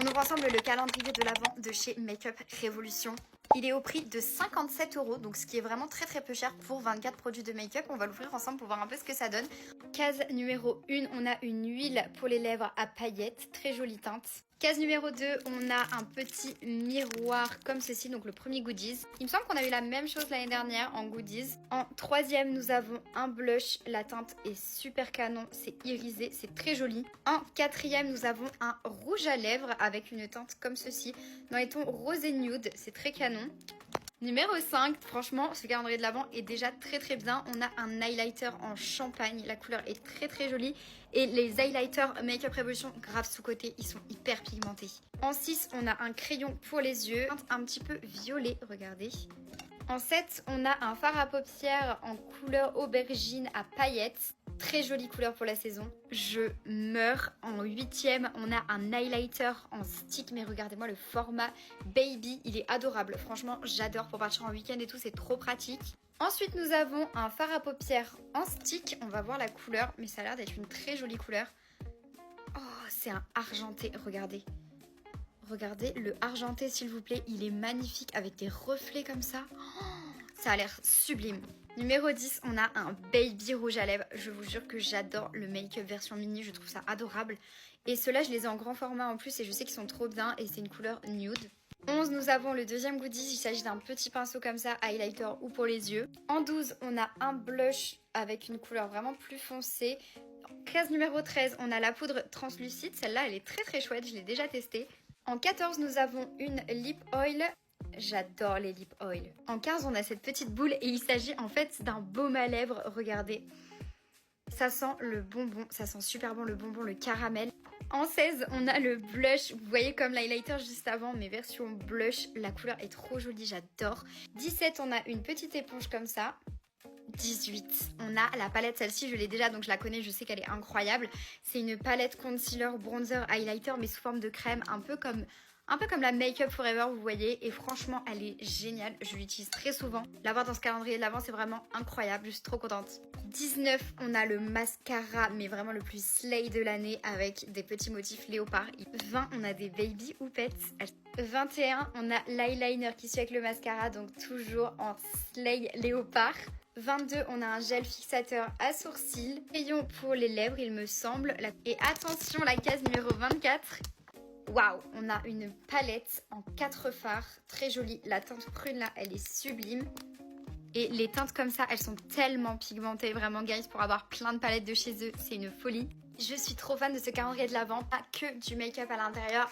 On ouvre ensemble le calendrier de l'Avent de chez Makeup Revolution. Il est au prix de 57 €, donc ce qui est vraiment très peu cher pour 24 produits de make-up. On va l'ouvrir ensemble pour voir un peu ce que ça donne. Case numéro 1, on a une huile pour les lèvres à paillettes, très jolie teinte. Case numéro 2, on a un petit miroir comme ceci, donc le premier goodies. Il me semble qu'on a eu la même chose l'année dernière en goodies. En troisième, nous avons un blush. La teinte est super canon, c'est irisé, c'est très joli. En quatrième, nous avons un rouge à lèvres avec une teinte comme ceci, dans les tons rose et nude, c'est très canon. Numéro 5, franchement, ce calendrier de l'Avent est déjà très bien. On a un highlighter en champagne, la couleur est très jolie. Et les highlighters Makeup Revolution, grave sous-côté, ils sont hyper pigmentés. En 6, on a un crayon pour les yeux, un petit peu violet, regardez. En 7, on a un fard à paupières en couleur aubergine à paillettes. Très jolie couleur pour la saison. Je meurs. En 8e, on a un highlighter en stick. Mais regardez-moi le format baby. Il est adorable. Franchement, j'adore pour partir en week-end et tout. C'est trop pratique. Ensuite, nous avons un fard à paupières en stick. On va voir la couleur. Mais ça a l'air d'être une très jolie couleur. Oh, c'est un argenté. Regardez. Regardez le argenté, s'il vous plaît. Il est magnifique avec des reflets comme ça. Oh, ça a l'air sublime. Numéro 10, on a un baby rouge à lèvres. Je vous jure que j'adore le make-up version mini. Je trouve ça adorable. Et ceux-là, je les ai en grand format en plus. Et je sais qu'ils sont trop bien. Et c'est une couleur nude. 11, nous avons le deuxième goodies. Il s'agit d'un petit pinceau comme ça, highlighter ou pour les yeux. En 12, on a un blush avec une couleur vraiment plus foncée. Case numéro 13, on a la poudre translucide. Celle-là, elle est très chouette. Je l'ai déjà testée. En 14, nous avons une lip oil. J'adore les lip oil. En 15, on a cette petite boule et il s'agit en fait d'un baume à lèvres. Regardez, ça sent le bonbon, ça sent super bon le bonbon, le caramel. En 16, on a le blush. Vous voyez comme l'highlighter juste avant, mais version blush. La couleur est trop jolie, j'adore. 17, on a une petite éponge comme ça. 18, on a la palette, celle-ci je l'ai déjà donc je la connais, je sais qu'elle est incroyable. C'est une palette concealer, bronzer, highlighter mais sous forme de crème, un peu comme la Make Up Forever vous voyez. Et franchement elle est géniale, je l'utilise très souvent. L'avoir dans ce calendrier de l'Avent c'est vraiment incroyable, je suis trop contente. 19, on a le mascara mais vraiment le plus slay de l'année avec des petits motifs léopard. 20, on a des baby houppets. 21, on a l'eyeliner qui suit avec le mascara donc toujours en slay léopard. 22, on a un gel fixateur à sourcils. Crayon pour les lèvres, il me semble. Et attention, la case numéro 24. Waouh, on a une palette en 4 fards. Très jolie. La teinte prune là, elle est sublime. Et les teintes comme ça, elles sont tellement pigmentées. Vraiment, guys, pour avoir plein de palettes de chez eux, c'est une folie. Je suis trop fan de ce calendrier de l'Avent. Pas que du make-up à l'intérieur.